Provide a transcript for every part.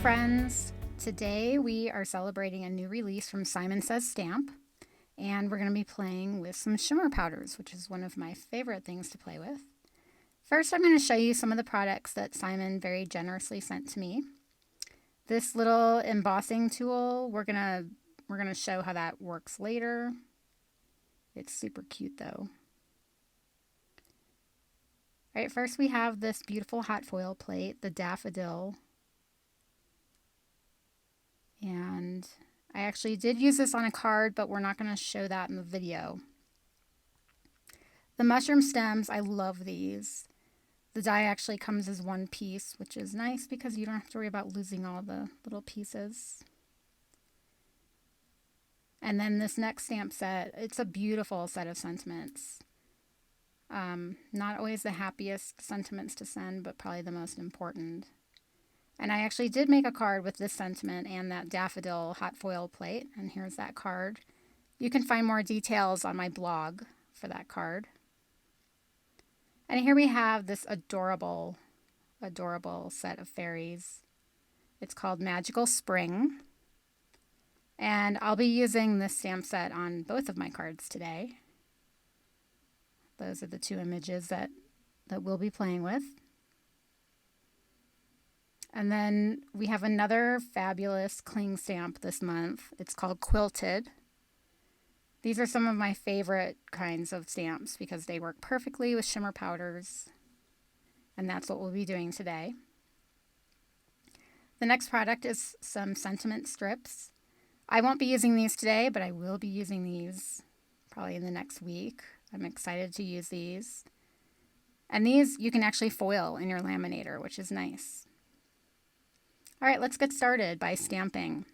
friends! Today we are celebrating a new release from Simon Says Stamp, and we're going to be playing with some shimmer powders, which is one of my favorite things to play with. First, I'm going to show you some of the products that Simon very generously sent to me. This little embossing tool, we're going to show how that works later. It's super cute though. All right, first we have this beautiful hot foil plate, the Daffodil. And I actually did use this on a card, but we're not going to show that in the video. The mushroom stems, I love these. The die actually comes as one piece, which is nice because you don't have to worry about losing all the little pieces. And then this next stamp set, it's a beautiful set of sentiments. Not always the happiest sentiments to send, but probably the most important. And I actually did make a card with this sentiment and that Daffodil hot foil plate. And here's that card. You can find more details on my blog for that card. And here we have this adorable, adorable set of fairies. It's called Magical Spring. And I'll be using this stamp set on both of my cards today. Those are the two images that we'll be playing with. And then we have another fabulous cling stamp this month. It's called Quilted. These are some of my favorite kinds of stamps because they work perfectly with shimmer powders. And that's what we'll be doing today. The next product is some sentiment strips. I won't be using these today, but I will be using these probably in the next week. I'm excited to use these. And these you can actually foil in your laminator, which is nice. All right, let's get started by stamping.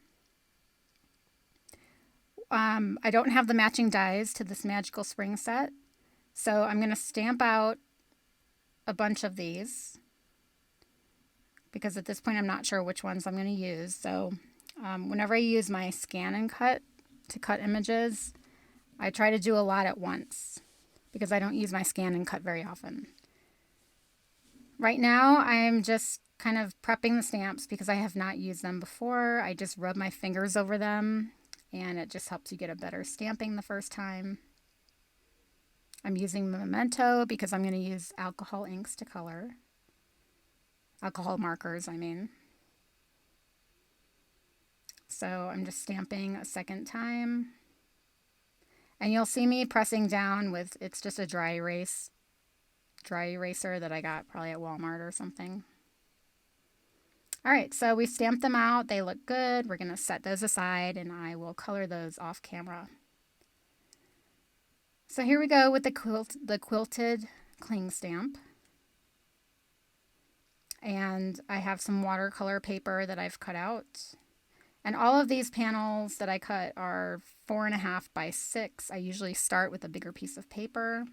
I don't have the matching dies to this Magical Spring set, so I'm going to stamp out a bunch of these because at this point I'm not sure which ones I'm going to use. So whenever I use my scan and cut to cut images, I try to do a lot at once because I don't use my scan and cut very often. Right now I'm just kind of prepping the stamps because I have not used them before. I just rub my fingers over them and it just helps you get a better stamping the first time. I'm using Memento because I'm going to use alcohol inks to color. Alcohol markers, I mean. So I'm just stamping a second time. And you'll see me pressing down with, it's just a dry eraser that I got probably at Walmart or something. All right, so we stamped them out. They look good. We're going to set those aside and I will color those off camera. So here we go with the quilted cling stamp. And I have some watercolor paper that I've cut out. And all of these panels that I cut are 4.5 by 6. I usually start with a bigger piece of paper.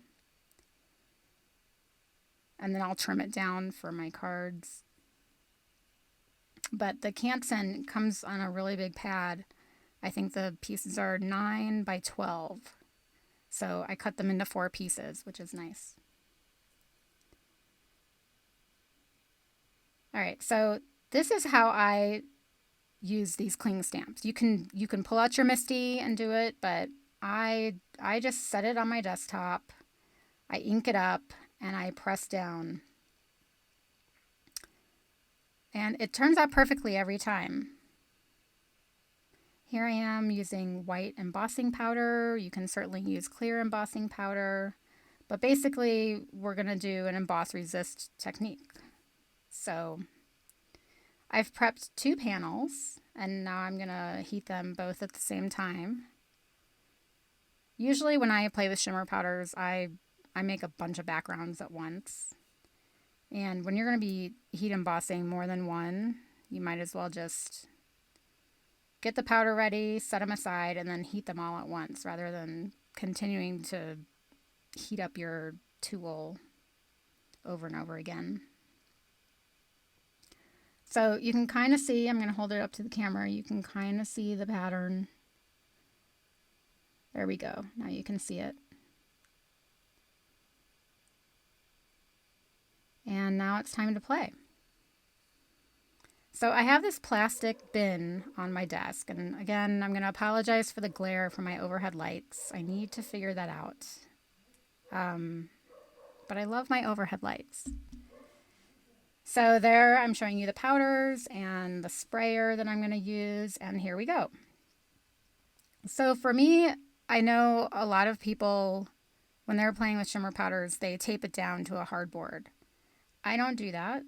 And then I'll trim it down for my cards. But the Canson comes on a really big pad. I think the pieces are 9 by 12. So I cut them into 4 pieces, which is nice. All right, so this is how I use these cling stamps. You can pull out your MISTI and do it, but I just set it on my desktop. I ink it up and I press down. And it turns out perfectly every time. Here I am using white embossing powder. You can certainly use clear embossing powder. But basically, we're going to do an emboss resist technique. So I've prepped 2 panels, and now I'm going to heat them both at the same time. Usually when I play with shimmer powders, I make a bunch of backgrounds at once. And when you're going to be heat embossing more than one, you might as well just get the powder ready, set them aside, and then heat them all at once rather than continuing to heat up your tool over and over again. So you can kind of see, I'm going to hold it up to the camera, you can kind of see the pattern. There we go. Now you can see it. And now it's time to play. So I have this plastic bin on my desk, and again, I'm going to apologize for the glare from my overhead lights. I need to figure that out. But I love my overhead lights. So there I'm showing you the powders and the sprayer that I'm going to use, and here we go. So for me, I know a lot of people, when they're playing with shimmer powders, they tape it down to a hardboard. I don't do that.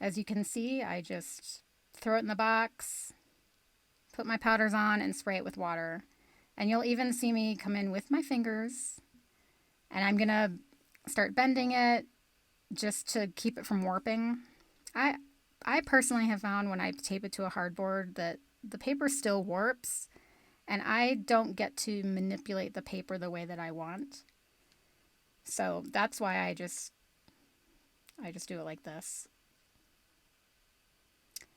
As you can see, I just throw it in the box, put my powders on, and spray it with water. And you'll even see me come in with my fingers, and I'm going to start bending it just to keep it from warping. I personally have found when I tape it to a hardboard that the paper still warps, and I don't get to manipulate the paper the way that I want. So that's why I just do it like this.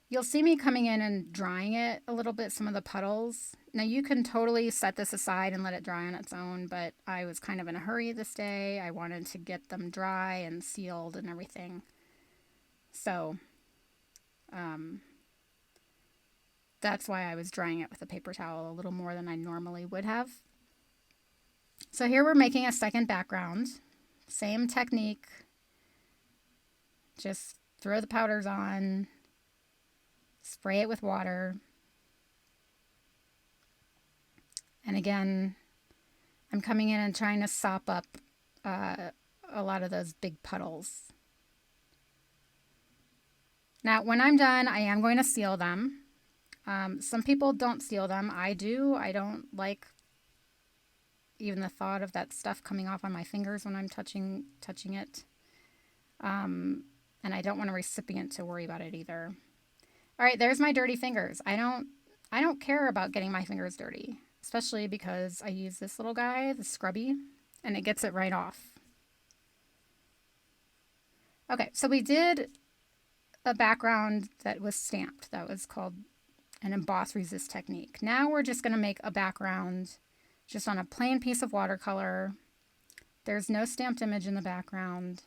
You'll see me coming in and drying it a little bit, some of the puddles. Now you can totally set this aside and let it dry on its own, but I was kind of in a hurry this day. I wanted to get them dry and sealed and everything. So that's why I was drying it with a paper towel a little more than I normally would have. So here we're making a second background. Same technique. Just throw the powders on. Spray it with water. And again, I'm coming in and trying to sop up a lot of those big puddles. Now, when I'm done, I am going to seal them. Some people don't seal them. I do. I don't like even the thought of that stuff coming off on my fingers when I'm touching it. And I don't want a recipient to worry about it either. All right, there's my dirty fingers. I don't care about getting my fingers dirty, especially because I use this little guy, the scrubby, and it gets it right off. Okay, so we did a background that was stamped. That was called an emboss resist technique. Now we're just going to make a background just on a plain piece of watercolor. There's no stamped image in the background.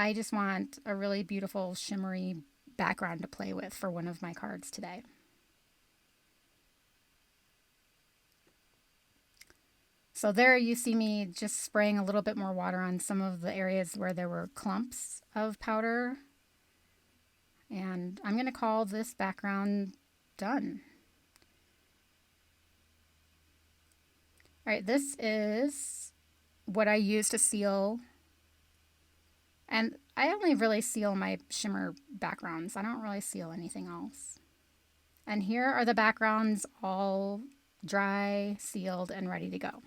I just want a really beautiful shimmery background to play with for one of my cards today. So there you see me just spraying a little bit more water on some of the areas where there were clumps of powder. And I'm going to call this background done. All right, this is what I use to seal. And I only really seal my shimmer backgrounds. I don't really seal anything else. And here are the backgrounds all dry, sealed, and ready to go.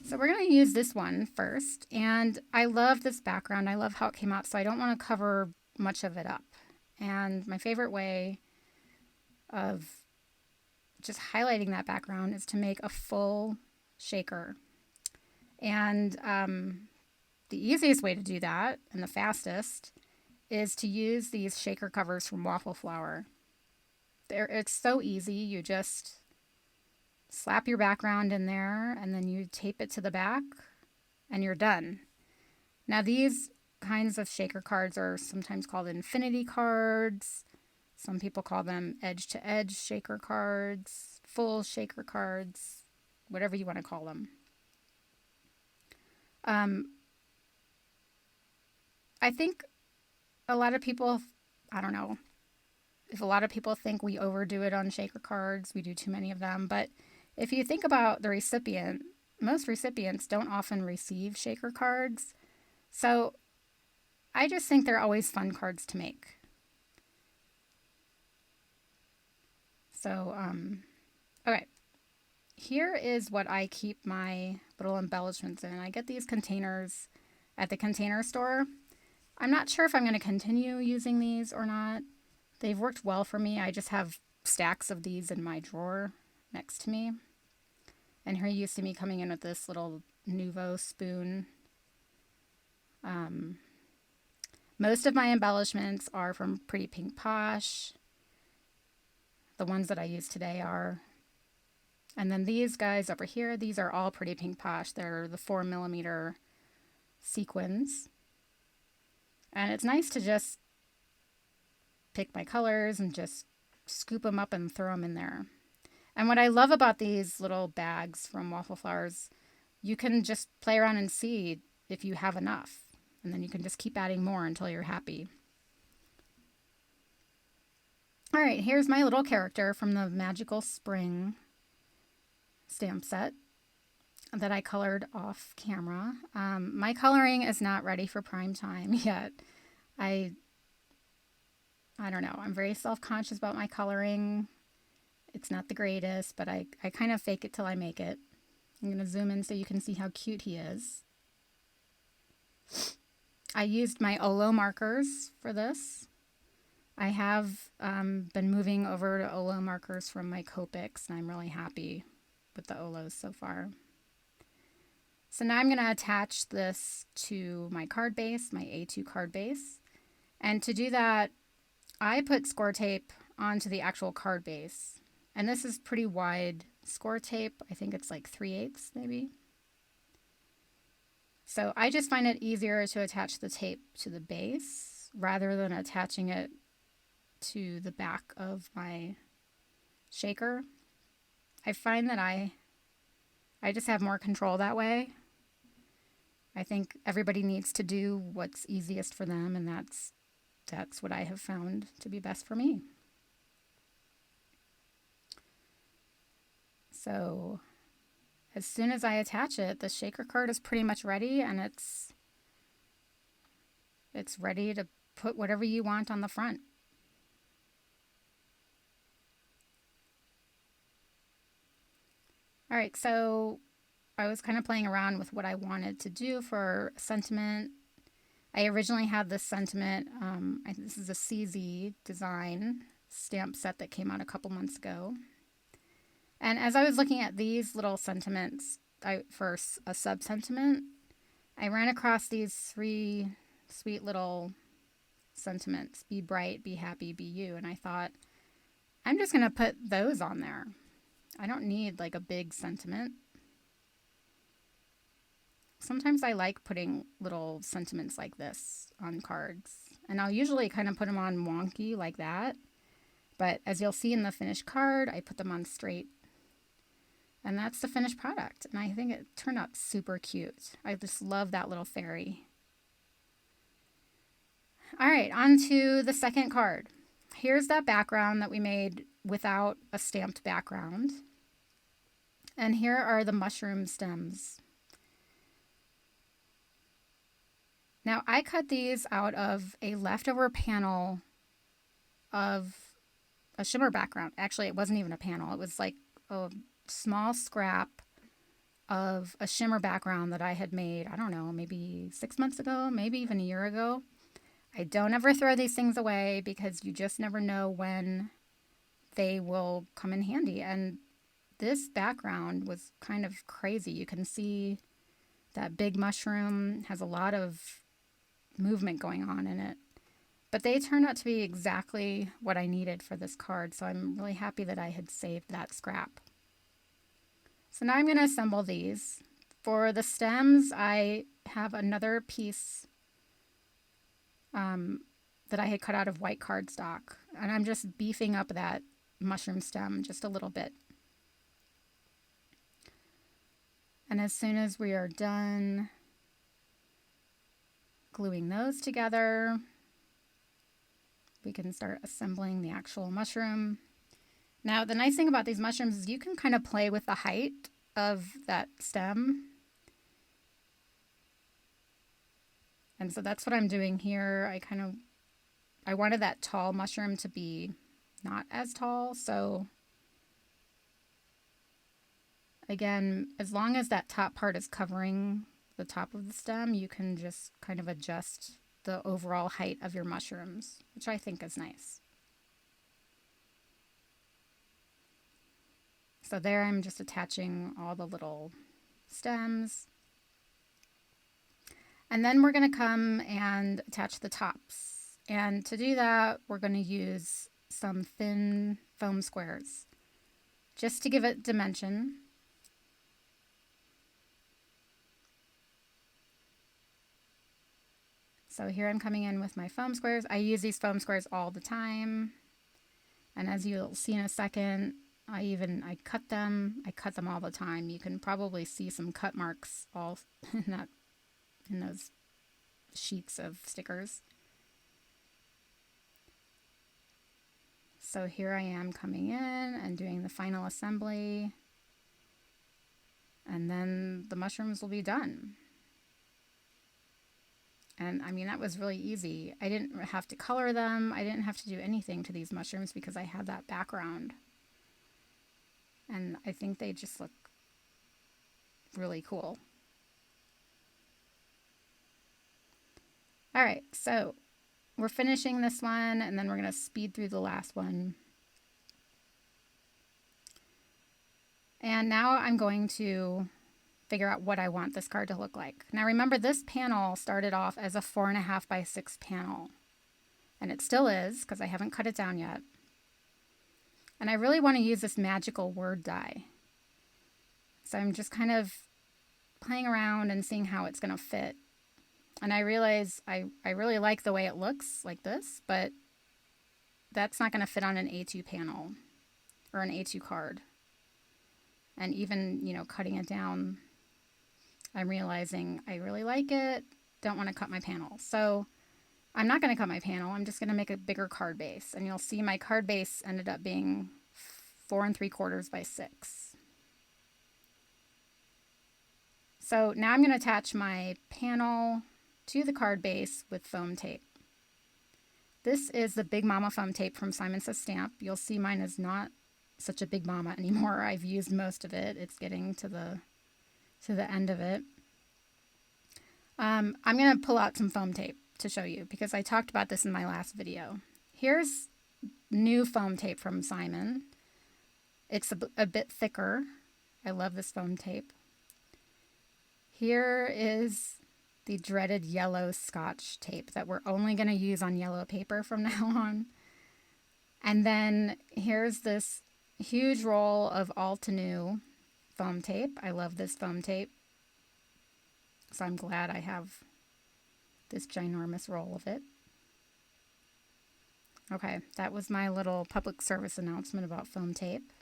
So we're going to use this one first. And I love this background. I love how it came out, so I don't want to cover much of it up. And my favorite way of just highlighting that background is to make a full shaker. And the easiest way to do that, and the fastest, is to use these shaker covers from Waffle Flower. It's so easy. You just slap your background in there, and then you tape it to the back, and you're done. Now these kinds of shaker cards are sometimes called infinity cards. Some people call them edge-to-edge shaker cards, full shaker cards, whatever you want to call them. I think a lot of people, I don't know if a lot of people think we overdo it on shaker cards, we do too many of them, but if you think about the recipient, most recipients don't often receive shaker cards, so I just think they're always fun cards to make. So, okay, here is what I keep my little embellishments in. I get these containers at the Container Store. I'm not sure if I'm going to continue using these or not. They've worked well for me. I just have stacks of these in my drawer next to me. And here you see me coming in with this little Nuvo spoon. Most of my embellishments are from Pretty Pink Posh. The ones that I use today are. And then these guys over here, these are all Pretty Pink Posh. They're the 4mm sequins. And it's nice to just pick my colors and just scoop them up and throw them in there. And what I love about these little bags from Waffle Flowers, you can just play around and see if you have enough. And then you can just keep adding more until you're happy. All right, here's my little character from the Magical Spring stamp set that I colored off camera. My coloring is not ready for prime time yet. I don't know. I'm very self-conscious about my coloring. It's not the greatest, but I kind of fake it till I make it. I'm going to zoom in so you can see how cute he is. I used my Olo markers for this. I have been moving over to Olo markers from my Copics, and I'm really happy with the Olos so far. So now I'm going to attach this to my card base, my A2 card base. And to do that, I put score tape onto the actual card base. And this is pretty wide score tape. I think it's like 3/8 maybe. So I just find it easier to attach the tape to the base rather than attaching it to the back of my shaker. I find that I just have more control that way. I think everybody needs to do what's easiest for them, and that's what I have found to be best for me. So as soon as I attach it, the shaker card is pretty much ready, and it's ready to put whatever you want on the front. All right, so I was kind of playing around with what I wanted to do for sentiment. I originally had this sentiment. This is a CZ design stamp set that came out a couple months ago. And as I was looking at these little sentiments for a sub-sentiment, I ran across these 3 sweet little sentiments. Be bright, be happy, be you. And I thought, I'm just going to put those on there. I don't need like a big sentiment. Sometimes I like putting little sentiments like this on cards. And I'll usually kind of put them on wonky like that. But as you'll see in the finished card, I put them on straight. And that's the finished product. And I think it turned out super cute. I just love that little fairy. All right, on to the second card. Here's that background that we made without a stamped background. And here are the mushroom stems. Now, I cut these out of a leftover panel of a shimmer background. Actually, it wasn't even a panel. It was like a small scrap of a shimmer background that I had made, I don't know, maybe 6 months ago, maybe even a year ago. I don't ever throw these things away because you just never know when they will come in handy. And this background was kind of crazy. You can see that big mushroom has a lot of movement going on in it. But they turned out to be exactly what I needed for this card, so I'm really happy that I had saved that scrap. So now I'm going to assemble these. For the stems, I have another piece that I had cut out of white cardstock, and I'm just beefing up that mushroom stem just a little bit. And as soon as we are done gluing those together, we can start assembling the actual mushroom. Now, the nice thing about these mushrooms is you can kind of play with the height of that stem. And so that's what I'm doing here. I wanted that tall mushroom to be not as tall. So again, as long as that top part is covering the top of the stem, you can just kind of adjust the overall height of your mushrooms, which I think is nice. So there I'm just attaching all the little stems. And then we're going to come and attach the tops. And to do that, we're going to use some thin foam squares just to give it dimension. So here I'm coming in with my foam squares. I use these foam squares all the time. And as you'll see in a second, I cut them. I cut them all the time. You can probably see some cut marks all in those sheets of stickers. So here I am coming in and doing the final assembly. And then the mushrooms will be done. And I mean, that was really easy. I didn't have to color them. I didn't have to do anything to these mushrooms because I had that background. And I think they just look really cool. All right, so we're finishing this one and then we're going to speed through the last one. And now I'm going to figure out what I want this card to look like. Now remember, this panel started off as a 4.5 by 6 panel. And it still is, because I haven't cut it down yet. And I really want to use this magical word die. So I'm just kind of playing around and seeing how it's going to fit. And I realize I really like the way it looks like this, but that's not going to fit on an A2 panel or an A2 card. And even, you know, cutting it down, I'm realizing I really like it, don't want to cut my panel. So I'm not going to cut my panel. I'm just going to make a bigger card base. And you'll see my card base ended up being 4 3/4 by 6. So now I'm going to attach my panel to the card base with foam tape. This is the Big Mama foam tape from Simon Says Stamp. You'll see mine is not such a big mama anymore. I've used most of it. It's getting to the end of it. I'm going to pull out some foam tape to show you because I talked about this in my last video. Here's new foam tape from Simon. It's a bit thicker. I love this foam tape. Here is the dreaded yellow Scotch tape that we're only going to use on yellow paper from now on. And then here's this huge roll of Altenew foam tape. I love this foam tape. So I'm glad I have this ginormous roll of it. Okay, that was my little public service announcement about foam tape.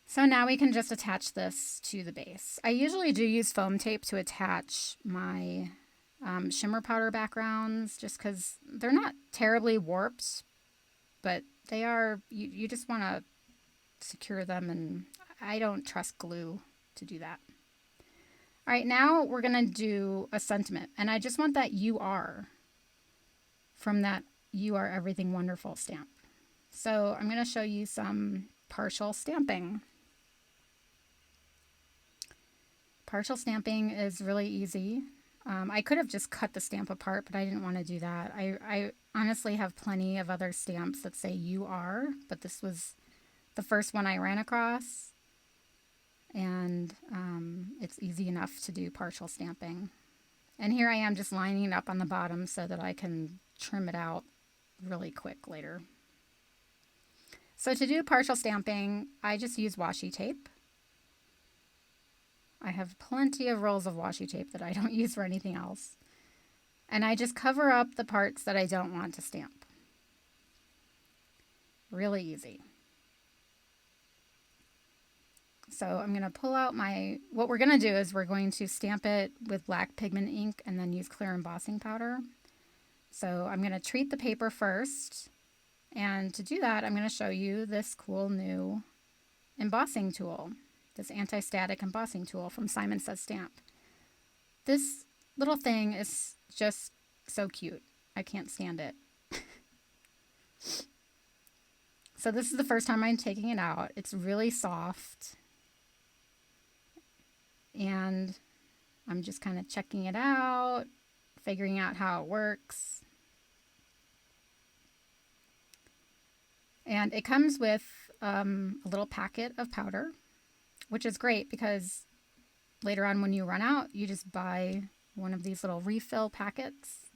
So now we can just attach this to the base. I usually do use foam tape to attach my shimmer powder backgrounds just because they're not terribly warped, but they are, you just want to secure them, and I don't trust glue to do that. All right, now we're going to do a sentiment, and I just want that "You Are" from that "You Are Everything Wonderful" stamp. So I'm going to show you some partial stamping. Partial stamping is really easy. I could have just cut the stamp apart, but I didn't want to do that. I honestly have plenty of other stamps that say "You Are," but this was the first one I ran across. And it's easy enough to do partial stamping. And here I am just lining it up on the bottom so that I can trim it out really quick later. So to do partial stamping, I just use washi tape. I have plenty of rolls of washi tape that I don't use for anything else. And I just cover up the parts that I don't want to stamp. Really easy. So I'm going to pull out what we're going to do is we're going to stamp it with black pigment ink and then use clear embossing powder. So I'm going to treat the paper first. And to do that, I'm going to show you this cool new embossing tool. This anti-static embossing tool from Simon Says Stamp. This little thing is just so cute. I can't stand it. So this is the first time I'm taking it out. It's really soft. And I'm just kind of checking it out, figuring out how it works. And it comes with a little packet of powder, which is great because later on when you run out, you just buy one of these little refill packets.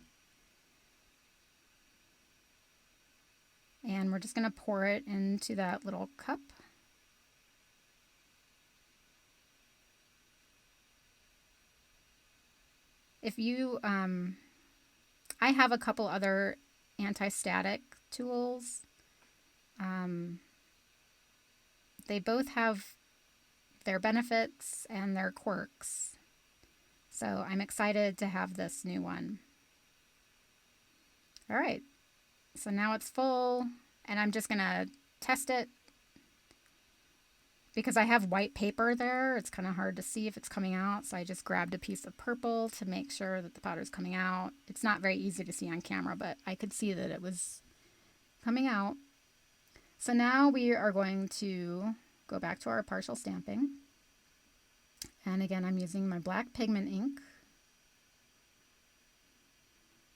And we're just going to pour it into that little cup. If you, I have a couple other anti-static tools. They both have their benefits and their quirks. So I'm excited to have this new one. All right, so now it's full, and I'm just gonna test it. Because I have white paper there, it's kind of hard to see if it's coming out, so I just grabbed a piece of purple to make sure that the powder's coming out. It's not very easy to see on camera, but I could see that it was coming out. So now we are going to go back to our partial stamping. And again, I'm using my black pigment ink.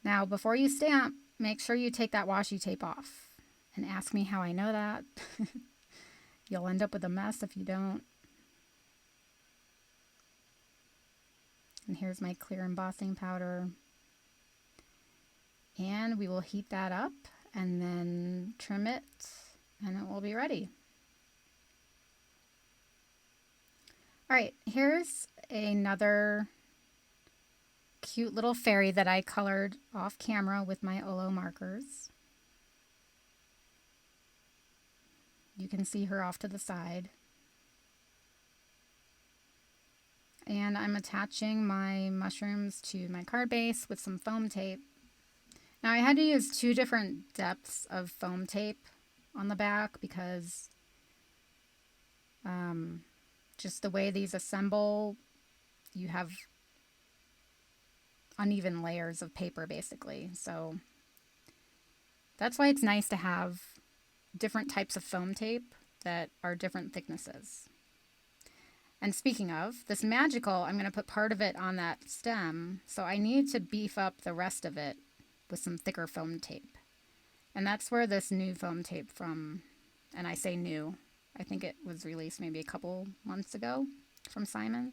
Now, before you stamp, make sure you take that washi tape off. And ask me how I know that. You'll end up with a mess if you don't. And here's my clear embossing powder. And we will heat that up and then trim it, and it will be ready. All right, here's another cute little fairy that I colored off camera with my Olo markers. You can see her off to the side. And I'm attaching my mushrooms to my card base with some foam tape. Now I had to use 2 different depths of foam tape on the back because just the way these assemble, you have uneven layers of paper basically. So that's why it's nice to have different types of foam tape that are different thicknesses. And speaking of, this magical, I'm going to put part of it on that stem, so I need to beef up the rest of it with some thicker foam tape. And that's where this new foam tape from, and I say new, I think it was released maybe a couple months ago from Simon.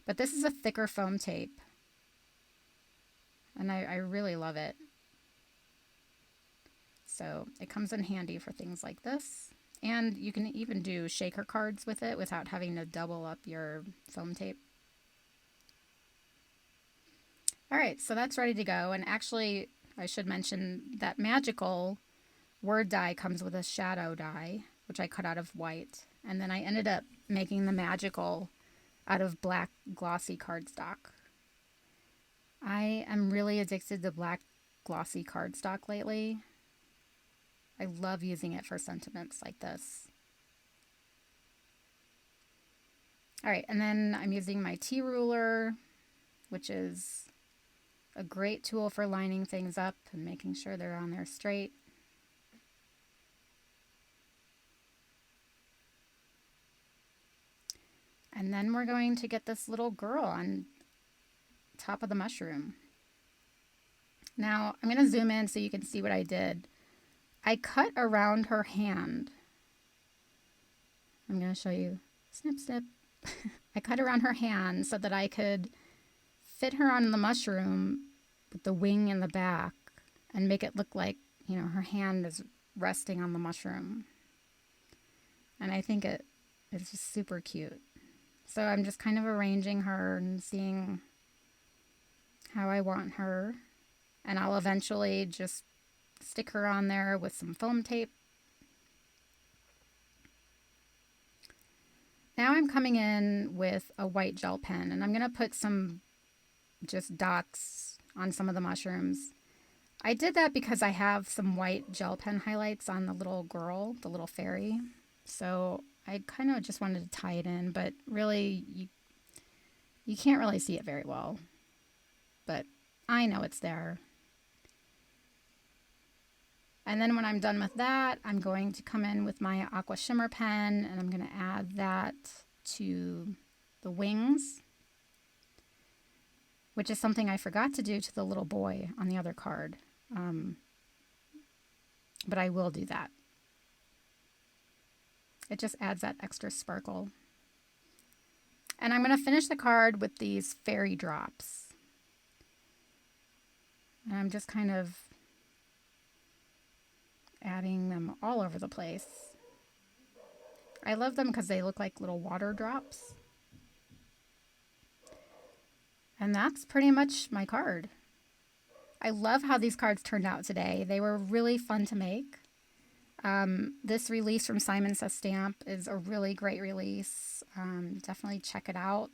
But this is a thicker foam tape, and I really love it. So it comes in handy for things like this. And you can even do shaker cards with it without having to double up your foam tape. All right, so that's ready to go. And actually, I should mention that magical word die comes with a shadow die, which I cut out of white. And then I ended up making the magical out of black glossy cardstock. I am really addicted to black glossy cardstock lately. I love using it for sentiments like this. All right, and then I'm using my T-ruler, which is a great tool for lining things up and making sure they're on there straight. And then we're going to get this little girl on top of the mushroom. Now, I'm going to zoom in so you can see what I did. I cut around her hand. I'm going to show you. Snip, snip. I cut around her hand so that I could fit her on the mushroom with the wing in the back and make it look like, you know, her hand is resting on the mushroom. And I think it's just super cute. So I'm just kind of arranging her and seeing how I want her. And I'll eventually just stick her on there with some foam tape. Now I'm coming in with a white gel pen, and I'm going to put some just dots on some of the mushrooms. I did that because I have some white gel pen highlights on the little girl, the little fairy. So I kind of just wanted to tie it in, but really you can't really see it very well. But I know it's there. And then when I'm done with that, I'm going to come in with my aqua shimmer pen, and I'm going to add that to the wings, which is something I forgot to do to the little boy on the other card. But I will do that. It just adds that extra sparkle. And I'm going to finish the card with these fairy drops. And I'm just kind of adding them all over the place. I love them because they look like little water drops. And that's pretty much my card. I love how these cards turned out today. They were really fun to make. This release from Simon Says Stamp is a really great release. Definitely check it out.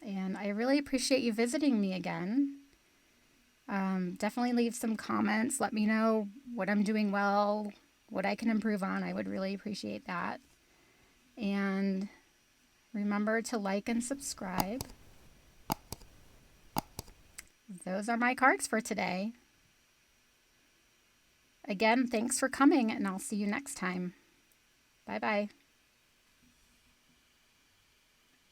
And I really appreciate you visiting me again. Definitely leave some comments. Let me know what I'm doing well, what I can improve on. I would really appreciate that. And remember to like and subscribe. Those are my cards for today. Again, thanks for coming, and I'll see you next time. Bye-bye.